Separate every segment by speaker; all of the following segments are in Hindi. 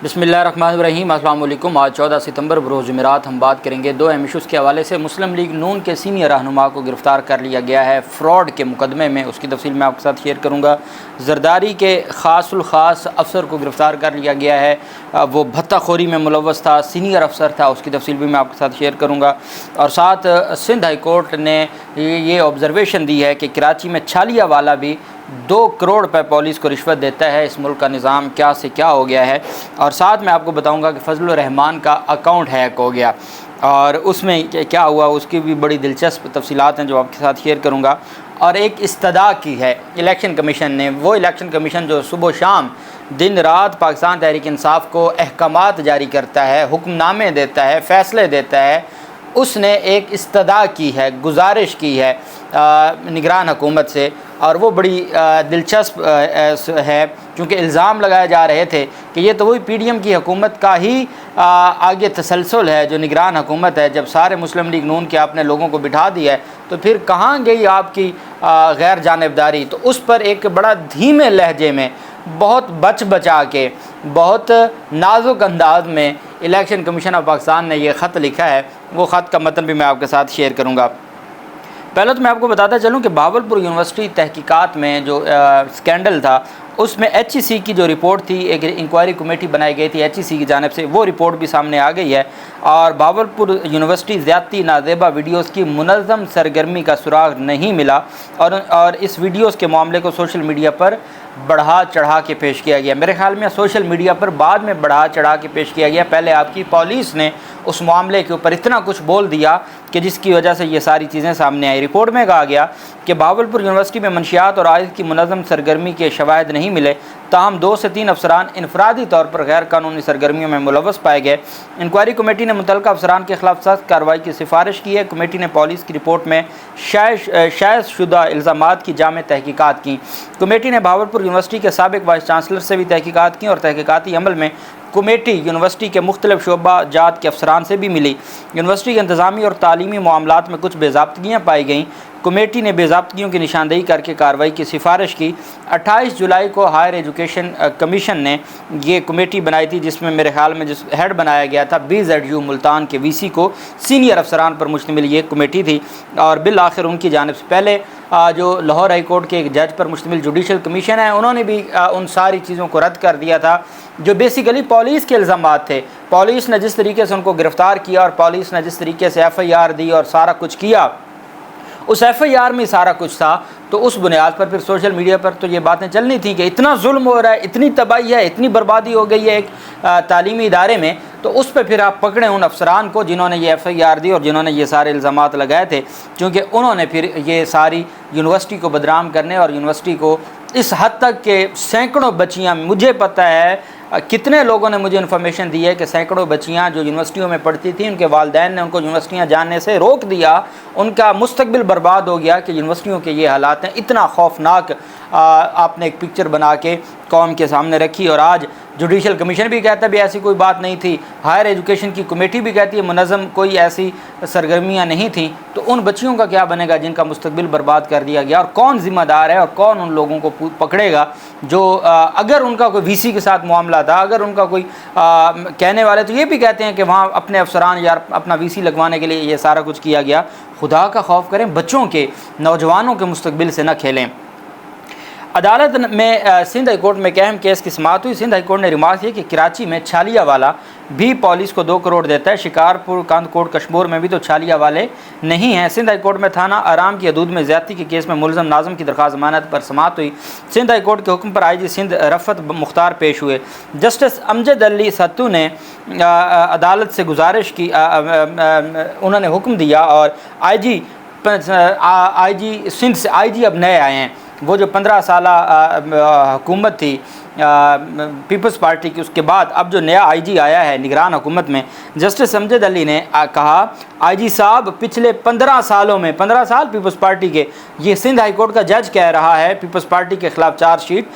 Speaker 1: बिस्मिल्लाहिर्रहमानिर्रहीम। अस्सलाम वालेकुम। आज 14 सितंबर बरोज़ जुमेरात हम बात करेंगे दो अहम इशूज़ के हवाले से। मुस्लिम लीग नून के सीनियर रहनुमा को गिरफ़्तार कर लिया गया है फ़्रॉड के मुकदमे में, उसकी तफसील मैं आपके साथ शेयर करूँगा। ज़रदारी के ख़ास अफसर को गिरफ़्तार कर लिया गया है, वो भत्ताखोरी में मुलव्वस था, सीनियर अफसर था, उसकी तफसील भी मैं आपके साथ शेयर करूँगा। और साथ सिंध हाई कोर्ट ने ये ऑब्ज़रवेशन दी है कि कराची में छालिया वाला भी 2 करोड़ रुपये पुलिस को रिश्वत देता है। इस मुल्क का निज़ाम क्या से क्या हो गया है। और साथ मैं आपको बताऊंगा कि फजलुर रहमान का अकाउंट हैक हो गया और उसमें क्या हुआ, उसकी भी बड़ी दिलचस्प तफसीलात हैं जो आपके साथ शेयर करूंगा। और एक इस्तदा की है इलेक्शन कमीशन ने, वो इलेक्शन कमीशन जो सुबह शाम दिन रात पाकिस्तान तहरीक इंसाफ को अहकामात जारी करता है, हुक्मनामे देता है, फ़ैसले देता है, उसने एक इस्तदा की है, गुजारिश की है निगरान हुकूमत से। और वो बड़ी दिलचस्प है क्योंकि इल्ज़ाम लगाए जा रहे थे कि ये तो वही PDM की हुकूमत का ही आगे तसलसल है जो निगरान हुकूमत है। जब सारे मुस्लिम लीग नून के आपने लोगों को बिठा दिया है तो फिर कहाँ गई आपकी गैर जानिबदारी। तो उस पर एक बड़ा धीमे लहजे में, बहुत बचा के, बहुत नाजुक अंदाज में इलेक्शन कमीशन ऑफ पाकिस्तान ने यह ख़त लिखा है। वो ख़त का मतन भी मैं आपके साथ शेयर करूँगा। पहले तो मैं आपको बताता चलूँ कि भावलपुर यूनिवर्सिटी तहकीकात में जो स्कैंडल था उसमें HEC की जो रिपोर्ट थी, एक इंक्वायरी कमेटी बनाई गई थी HEC की जानिब से, वो रिपोर्ट भी सामने आ गई है। और भावलपुर यूनिवर्सिटी ज़्यादती नाजेबा वीडियोज़ की मुनज़्ज़म सरगर्मी का सुराग नहीं मिला और इस वीडियोज़ के मामले को सोशल मीडिया पर बढ़ा चढ़ा के पेश किया गया। मेरे ख्याल में सोशल मीडिया पर बाद में बढ़ा चढ़ा के पेश किया गया। पहले आपकी पुलिस ने उस मामले के ऊपर इतना कुछ बोल दिया कि जिसकी वजह से ये सारी चीज़ें सामने आई। रिपोर्ट में कहा गया कि भावलपुर यूनिवर्सिटी में मंशियात और आयत की मुनज़्ज़म सरगर्मी के शवाहिद नहीं मिले, ताहम 2 से 3 अफसरान इनफरादी तौर पर गैर कानूनी सरगर्मियों में मुलव्वस पाए गए। इंक्वायरी कमेटी ने मुतल्लिका अफसरान के खिलाफ सख्त कार्रवाई की सिफारिश की है। कमेटी ने पुलिस की रिपोर्ट में शायद शुदा इल्ज़ामात की जामे तहकीकात की। कमेटी ने भावलपुर यूनिवर्सिटी के साबिक वाइस चांसलर से भी तहकीकात की और तहकीकाती अमल में कमेटी यूनिवर्सिटी के मुख्तलिफ शोबा जात के अफसरान से भी मिली। यूनिवर्सिटी के इंतज़ामी और तालीमी मामलात में कुछ बेज़ाब्तगियाँ पाई गईं। कमेटी ने बेज़ाब्तगियों की निशानदेही करके कार्रवाई की सिफारिश की। 28 जुलाई को हायर एजुकेशन कमीशन ने ये कमेटी बनाई थी जिसमें मेरे ख्याल में जिस हेड बनाया गया था BZU मुल्तान के VC को, सीनियर अफसरान पर मुश्तमिल ये कमेटी थी। और बिल आखिर उनकी जानिब से पहले जो लाहौर हाई कोर्ट के एक जज पर मुश्तमिल जुडिशल कमीशन है, उन्होंने भी उन सारी चीज़ों को रद्द कर दिया था जो बेसिकली पुलिस के इल्ज़ामात थे। पुलिस ने जिस तरीके से उनको गिरफ़्तार किया और पुलिस ने जिस तरीके से FIR दी और सारा कुछ किया, उस FIR में सारा कुछ था, तो उस बुनियाद पर फिर सोशल मीडिया पर तो ये बातें चलनी थी कि इतना जुल्म हो रहा है, इतनी तबाही है, इतनी बर्बादी हो गई है एक तालीमी इदारे में। तो उस पर फिर आप पकड़ें उन अफसरान को जिन्होंने ये FIR दी और जिन्होंने ये सारे इल्ज़ामात लगाए थे, क्योंकि उन्होंने फिर ये सारी यूनिवर्सिटी को बदनाम करने और यूनिवर्सिटी को इस हद तक के सैकड़ों बच्चियाँ, मुझे पता है कितने लोगों ने मुझे इन्फॉर्मेशन दी है कि सैकड़ों बच्चियाँ जो यूनिवर्सिटियों में पढ़ती थी, उनके वालिदैन ने उनको यूनिवर्सिटियाँ जानने से रोक दिया, उनका मुस्तकबिल बर्बाद हो गया कि यूनिवर्सिटियों के ये हालात हैं। इतना खौफनाक आपने एक पिक्चर बना के कौम के सामने रखी। और आज जुडिशल कमीशन भी कहता है भी ऐसी कोई बात नहीं थी, हायर एजुकेशन की कमेटी भी कहती है मुनज़्ज़म कोई ऐसी सरगर्मियाँ नहीं थी। तो उन बच्चियों का क्या बनेगा जिनका मुस्तकबिल बर्बाद कर दिया गया, और कौन ज़िम्मेदार है और कौन उन लोगों को पकड़ेगा जो अगर उनका कोई VC के साथ मामला था, अगर उनका कोई कहने वाले तो ये भी कहते हैं कि वहाँ अपने अफसरान या अपना VC लगवाने के लिए ये सारा कुछ किया गया। खुदा का खौफ करें, बच्चों के, नौजवानों के मुस्तकबिल से न खेलें। अदालत में सिंध हाई कोर्ट में एक अहम केस की समाअत हुई। सिंध हाई कोर्ट ने रिमार्क किया कि कराची में छालिया वाला भी पुलिस को 2 करोड़ देता है। शिकारपुर, कांदकोट, कश्मीर में भी तो छालिया वाले नहीं हैं। सिंध हाई कोर्ट में थाना आराम की हदूद में ज़्यादती के केस में मुलज़म नाज़म की दरख्वास्त ज़मानत पर समाअत हुई। सिंध हाई कोर्ट के हुक्म पर IG सिंध रफ़त मुख्तार पेश हुए। जस्टिस अमजद अली सत्तू ने अदालत से गुजारिश की, उन्होंने हुक्म दिया और IG सिंध से IG अब नए आए हैं। वो जो 15 साल हुकूमत थी पीपल्स पार्टी की, उसके बाद अब जो नया IG आया है निगरान हुकूमत में, जस्टिस अमजद अली ने कहा IG साहब पिछले 15 सालों में, 15 साल पीपल्स पार्टी के, ये सिंध हाई कोर्ट का जज कह रहा है पीपल्स पार्टी के ख़िलाफ़ चार्जशीट,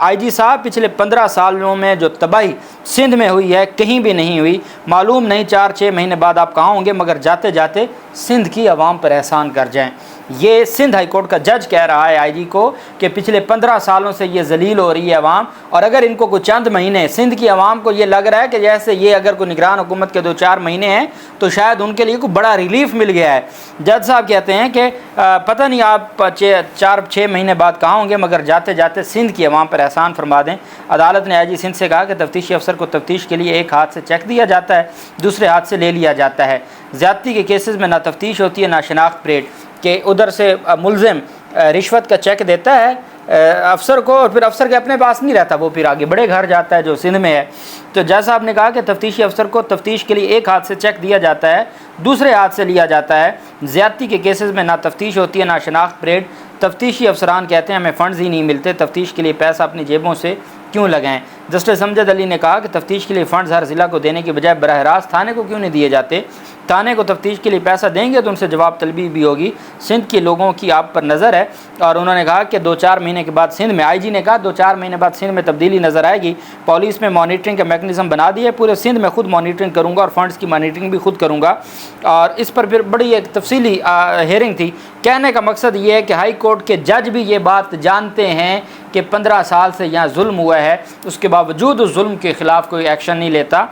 Speaker 1: IG साहब पिछले 15 सालों में जो तबाही सिंध में हुई है कहीं भी नहीं हुई। मालूम नहीं 4-6 महीने बाद आप कहाँ होंगे, मगर जाते जाते सिंध की आवाम पर एहसान कर जाएँ। ये सिंध हाई कोर्ट का जज कह रहा है आईजी को कि पिछले 15 सालों से ये जलील हो रही है अवाम, और अगर इनको कुछ चंद महीने, सिंध की अवाम को ये लग रहा है कि जैसे ये अगर कोई निगरान हुकूमत के 2-4 महीने हैं तो शायद उनके लिए कोई बड़ा रिलीफ मिल गया है। जज साहब कहते हैं कि पता नहीं आप 4-6 महीने बाद कहाँ होंगे, मगर जाते जाते सिंध की अवाम पर एहसान फरमा दें। अदालत ने आईजी सिंध से कहा कि तफ्तीशी अफसर को तफ्तीश के लिए एक हाथ से चेक दिया जाता है, दूसरे हाथ से ले लिया जाता है। ज़्यादती के केसेस में ना तफ्तीश होती है ना शनाख्त परेड, कि उधर से मुलजिम रिश्वत का चेक देता है अफसर को और फिर अफसर के अपने पास नहीं रहता, वो फिर आगे बड़े घर जाता है जो सिंध में है। तो जज साहब ने कहा कि तफ्तीशी अफसर को तफ्तीश के लिए एक हाथ से चेक दिया जाता है, दूसरे हाथ से लिया जाता है। ज़्यादती के केसेस में ना तफ्तीश होती है ना शनाख्त परेड। तफ्तीशी अफसरान कहते हैं हमें फ़ंड्स ही नहीं मिलते, तफ्तीश के लिए पैसा अपनी जेबों से क्यों लगाएं। जस्टिस अमजद अली ने कहा कि तफ्तीश के लिए फ़ंड्स हर ज़िला को देने के बजाय बराह रास्त थाने को क्यों नहीं दिए जाते। थाने को तफ्तीश के लिए पैसा देंगे तो उनसे जवाब तलबी भी होगी। सिंध के लोगों की आप पर नज़र है। और उन्होंने कहा कि 2-4 महीने के बाद सिंध में, आईजी ने कहा 2-4 महीने बाद सिंध में तब्दीली नज़र आएगी। पुलिस में मॉनिटरिंग का मैकेनिज़्म बना दिया है, पूरे सिंध में खुद मॉनिटरिंग करूँगा और फंड्स की मॉनिटरिंग भी खुद करूँगा। और इस पर फिर बड़ी एक तफसीली हेयरिंग थी। कहने का मकसद ये है कि हाई कोर्ट के जज भी ये बात जानते हैं कि 15 साल से यहाँ जुल्म हुआ है, उसके बावजूद उस जुल्म के ख़िलाफ़ कोई एक्शन नहीं लेता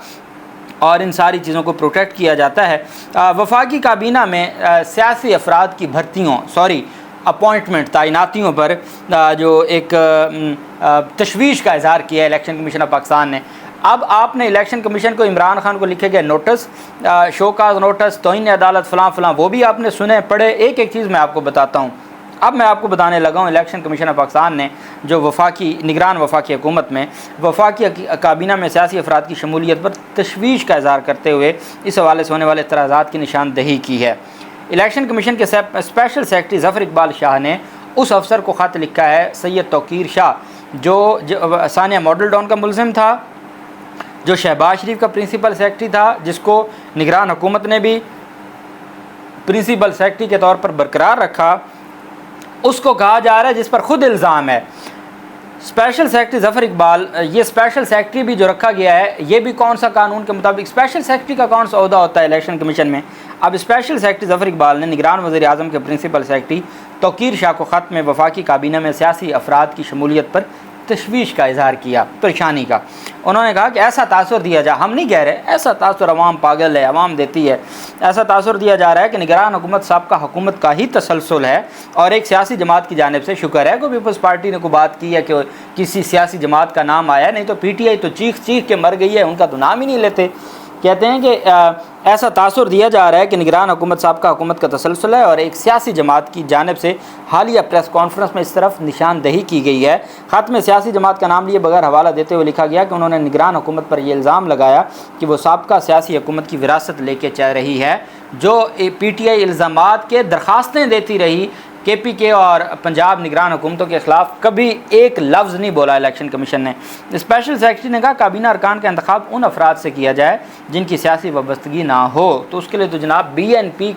Speaker 1: और इन सारी चीज़ों को प्रोटेक्ट किया जाता है। वफाकी काबीना में सियासी अफराद की भर्तियों अपॉइंटमेंट तैनातियों पर जो एक तशवीश का इज़हार किया है इलेक्शन कमीशन ऑफ पाकिस्तान ने। अब आपने इलेक्शन कमीशन को, इमरान खान को लिखे गए नोटिस, शोकाज नोटिस, तौहीन अदालत, फ़लाँ फ़लाँ, वो भी आपने सुने पढ़े। एक एक चीज़ मैं आपको बताता हूँ। अब मैं आपको बताने लगा हूँ इलेक्शन कमीशन ऑफ पाकिस्तान ने जो वफाकी निगरान वफाकी हुकूमत में वफाकी काबीना में सियासी अफराद की शमूलियत पर तशवीश का इज़हार करते हुए इस हवाले से होने वाले एतराज़ात की निशानदही की है। इलेक्शन कमीशन के स्पेशल सेक्रेटरी ज़फ़र इकबाल शाह ने उस अफसर को ख़त लिखा है, सैयद तौकीर शाह, जो सानिया मॉडल टाउन का मुलजिम था, जो शहबाज शरीफ का प्रिंसिपल सेक्रेटरी था, जिसको निगरान हुकूमत ने भी प्रिंसिपल सेक्रेटरी के तौर पर बरकरार रखा। उसको कहा जा रहा है, जिस पर ख़ुद इल्ज़ाम है स्पेशल सेक्रेटरी ज़फ़र इकबाल, ये स्पेशल सेक्रेटरी भी जो रखा गया है, ये भी कौन सा कानून के मुताबिक, स्पेशल सेक्रेटरी का कौन सा ओहदा होता है इलेक्शन कमीशन में। अब स्पेशल सेक्रेटरी ज़फ़र इकबाल ने निगरान वज़ीर आज़म के प्रिंसिपल सेक्रेटरी तौकीर शाह को ख़त में वफाकी काबीना में सियासी अफराद की शमूलियत पर तशवीश का इज़हार किया, परेशानी का। उन्होंने कहा कि ऐसा तासुर दिया जा, हम नहीं कह रहे, ऐसा तासुर अवाम पागल है, अवाम देती है, ऐसा तासुर दिया जा रहा है कि निगरान हुकूमत साबका हुकूमत का ही तसलसल है और एक सियासी जमात की जानिब से, शुक्र है कोई पीपल्स पार्टी ने कोई बात की है कि किसी सियासी जमात का नाम आया, नहीं तो PTI तो चीख चीख के मर गई है, उनका तो नाम ही नहीं लेते। कहते हैं कि ऐसा तासुर दिया जा रहा है कि निगरान हुकूमत साबका हुकूमत का तसलसल है और एक सियासी जमात की जानिब से हालिया प्रेस कॉन्फ्रेंस में इस तरफ निशानदही की गई है। ख़त में सियासी जमात का नाम लिए बगैर हवाला देते हुए लिखा गया कि उन्होंने निगरान हुकूमत पर यह इल्ज़ाम लगाया कि वो साबका सियासी हुकूमत की विरासत लेके चल रही है, जो PTI इल्ज़ामात के दरख्वास्तें देती रही। KPK और पंजाब निगरान हुकूमतों के ख़िलाफ़ कभी एक लफ्ज़ नहीं बोला इलेक्शन कमीशन ने। स्पेशल सेक्रेटरी ने कहा काबीना अरकान का इंतखाब उन अफराद से किया जाए जिनकी सियासी वाबस्तगी ना हो, तो उसके लिए तो जनाब BAP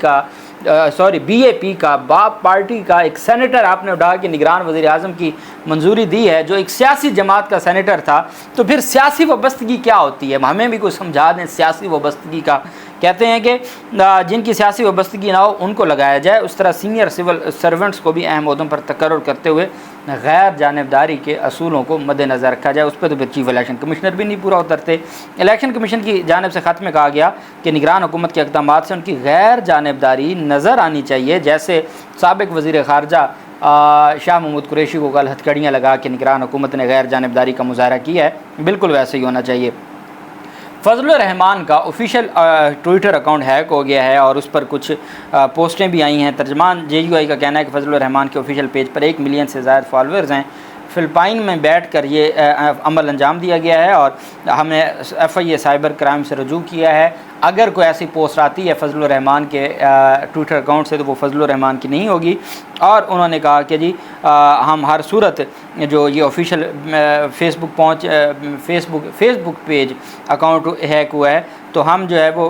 Speaker 1: का बाप पार्टी का एक सेनेटर आपने उठा के निगरान वज़ीर आज़म की मंजूरी दी है, जो एक सियासी जमात का सेनेटर था। तो फिर सियासी वाबस्तगी क्या होती है, हमें भी कुछ समझा दें सियासी वाबस्तगी का। कहते हैं कि जिनकी सियासी वाबस्तगी ना हो उनको लगाया जाए। उस तरह सीनियर सिविल सर्वेंट्स को भी अहम ओहदों पर तकर्रुर करते हुए गैर जानिबदारी के असूलों को मद्देनज़र रखा जाए। उस पर तो फिर चीफ इलेक्शन कमिश्नर भी नहीं पूरा उतरते। इलेक्शन कमीशन की जानिब से ख़त में कहा गया कि निगरान हुकूमत के इक़दाम से उनकी गैर जानिबदारी नज़र आनी चाहिए, जैसे साबिक़ वज़ीर ख़ारजा शाह महमूद कुरैशी को कल हथकड़ियाँ लगा के निगरान हुकूमत ने गैर जानिबदारी का मुज़ाहरा किया है, बिल्कुल वैसे ही होना चाहिए। फजलुर रहमान का ऑफिशियल ट्विटर अकाउंट हैक हो गया है और उस पर कुछ पोस्टें भी आई हैं। तर्जमान JUI का कहना है कि फजलुर रहमान के ऑफिशियल पेज पर 1 मिलियन से ज़्यादा फॉलोअर्स हैं। फ़िलिपाइन में बैठकर ये अमल अंजाम दिया गया है और हमें FIA साइबर क्राइम से रजू किया है। अगर कोई ऐसी पोस्ट आती है फजलुर रहमान के ट्विटर अकाउंट से तो वो फजलुर रहमान की नहीं होगी। और उन्होंने कहा कि जी हम हर सूरत जो ये official Facebook page account hack हुआ है तो हम जो है वो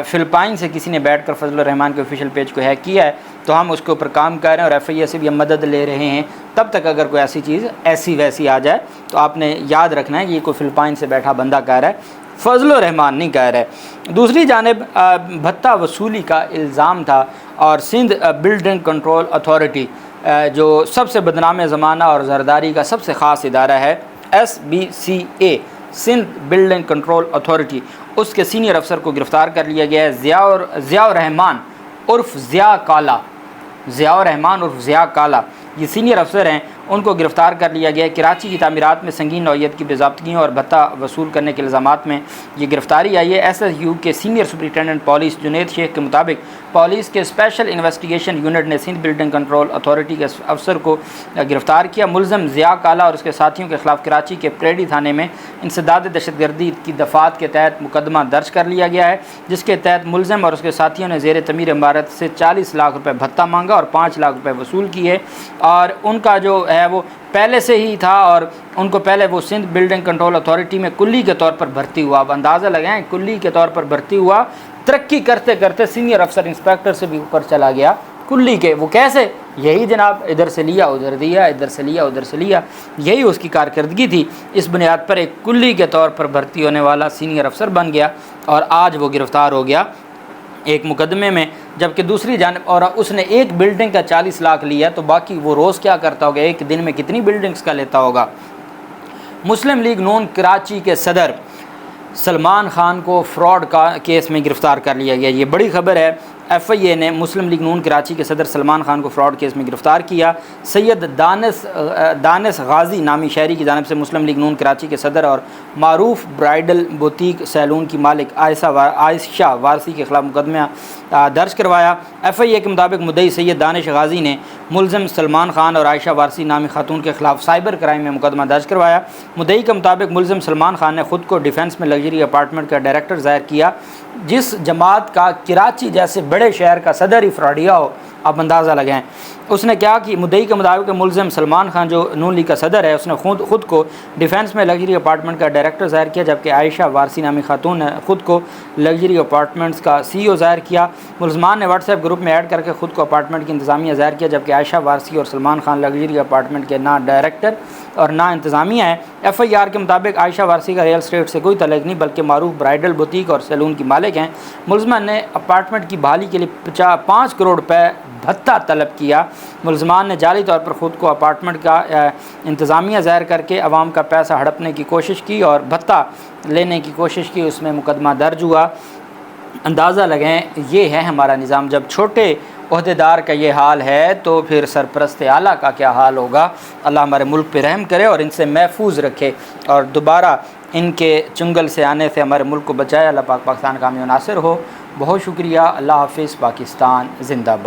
Speaker 1: फ़िलिपाइन से किसी ने बैठकर फजलुर रहमान के ऑफिशियल पेज को हैक किया है तो हम उसके ऊपर काम कर रहे हैं और FIA से भी हम मदद ले रहे हैं। तब तक अगर कोई ऐसी चीज़ ऐसी वैसी आ जाए तो आपने याद रखना है कि ये कोई फ़िलिपाइन से बैठा बंदा कह रहा है। फजल रहमान नहीं कह रहे। दूसरी जानिब भत्ता वसूली का इल्ज़ाम था और सिंध बिल्डिंग कंट्रोल अथॉरिटी जो सबसे बदनाम ज़माना और जरदारी का सबसे ख़ास इदारा है, SBCA Sindh building control authority, उसके सीनियर अफसर को गिरफ़्तार कर लिया गया है। ज़ियाउर रहमान उर्फ़ ज़िया काला, ज़ियाउर रहमान उर्फ़ ज़िया काला ये सीनियर अफसर हैं, उनको गिरफ़्तार कर लिया गया है। कराची की तामीरात में संगीन नौइयत की बेज़ाब्तगियों और भत्ता वसूल करने के इल्ज़ामात में ये गिरफ़्तारी आई है। SSU के senior superintendent police Junaid Shaikh के मुताबिक पुलिस के स्पेशल इन्वेस्टिगेशन यूनिट ने सिंध बिल्डिंग कंट्रोल अथॉरिटी के अफसर को गिरफ़्तार किया। मुलज़म ज़िया काला और उसके साथियों के ख़िलाफ़ कराची के प्रेडी थाने में इंसदाद दहशतगर्दी की दफ़ात के तहत मुकदमा दर्ज कर लिया गया है, जिसके तहत मुलज़म और उसके साथियों ने ज़ेर तमीर इमारत से 40 लाख रुपये भत्ता मांगा और 5 लाख रुपये वसूल किए। और उनका जो है वो पहले से ही था और उनको पहले वो सिंध बिल्डिंग कंट्रोल अथॉरिटी में कुल्ली के तौर पर भर्ती हुआ। अब अंदाज़ा लगाएं, कुल्ली के तौर पर भर्ती हुआ, तरक्की करते करते सीनियर अफसर इंस्पेक्टर से भी ऊपर चला गया कुल्ली के। वो कैसे? यही जनाब, इधर से लिया उधर दिया, इधर से लिया उधर से लिया, यही उसकी कारकर्दगी थी। इस बुनियाद पर एक कुल्ली के तौर पर भर्ती होने वाला सीनियर अफसर बन गया और आज वो गिरफ़्तार हो गया एक मुकदमे में। जबकि दूसरी जानिब और उसने एक बिल्डिंग का 40 लाख लिया, तो बाकी वो रोज़ क्या करता होगा, एक दिन में कितनी बिल्डिंग्स का लेता होगा। मुस्लिम लीग नून कराची के सदर सलमान खान को फ्रॉड का केस में गिरफ़्तार कर लिया गया। ये बड़ी खबर है। FIA ने मुस्लिम लीग नून कराची के सदर सलमान खान को फ्रॉड केस में गिरफ़्तार किया। सैयद दानिश गाजी नामी शहरी की जानिब से मुस्लिम लीग नून कराची के सदर और मारूफ ब्राइडल बुटीक सैलून की मालिक आयशा वारसी के ख़िलाफ़ मुकदमा दर्ज करवाया। FIA के मुताबिक मुद्दई सैयद दानिश गाजी ने मुलज़म सलमान खान और आयशा वारसी नामी खातून के ख़िलाफ़ साइबर क्राइम में मुकदमा दर्ज करवाया। मुद्दई के मुताबिक मुलज़म सलमान खान ने ख़ुद को डिफेंस में लग्जरी अपार्टमेंट का डायरेक्टर ज़ाहिर किया। जिस जमात का कराची जैसे बड़े शहर का सदर ही फ्रॉडिया हो, आप अंदाज़ा लगाएं। उसने क्या कि मुद्दई के मुताबिक मुलज़म सलमान खान जो नून लीग का सदर है, उसने खुद को डिफेंस में लग्जरी अपार्टमेंट का डायरेक्टर ज़ाहिर किया, जबकि आयशा वारसी नामी खातून ने खुद को लग्जरी अपार्टमेंट्स का CEO ज़ाहिर किया। मुलज़मान ने व्हाट्सएप ग्रुप में ऐड करके खुद को अपार्टमेंट की इंतज़ामिया ज़ाहिर किया, जबकि आयशा वारसी और सलमान खान लग्जरी अपार्टमेंट के ना डायरेक्टर और ना इंतज़ामिया है। FIR के मुताबिक आयशा वारसी का रियल स्टेट से कोई तल्लुक़ नहीं, बल्कि मारूफ ब्राइडल बुटीक और सैलून की मालिक हैं। मुलज़मान ने अपार्टमेंट की बहाली के लिए 5 करोड़ रुपये भत्ता तलब किया। मुलज़मान ने जाली तौर पर ख़ुद को अपार्टमेंट का इंतज़ामिया ज़ाहिर करके अवाम का पैसा हड़पने की कोशिश की और भत्ता लेने की कोशिश की, उसमें मुकदमा दर्ज हुआ। अंदाज़ा लगाएं, ये है हमारा निज़ाम। जब छोटे ओहदेदार का ये हाल है तो फिर सरपरस्त आला का क्या हाल होगा। अल्लाह हमारे मुल्क पे रहम करे और इनसे महफूज रखे और दोबारा इनके चुंगल से आने से हमारे मुल्क को बचाए। अल्लाह पाक पाकिस्तान का हामी नासिर हो। बहुत शुक्रिया। अल्लाह हाफ़िज़। पाकिस्तान ज़िंदाबाद।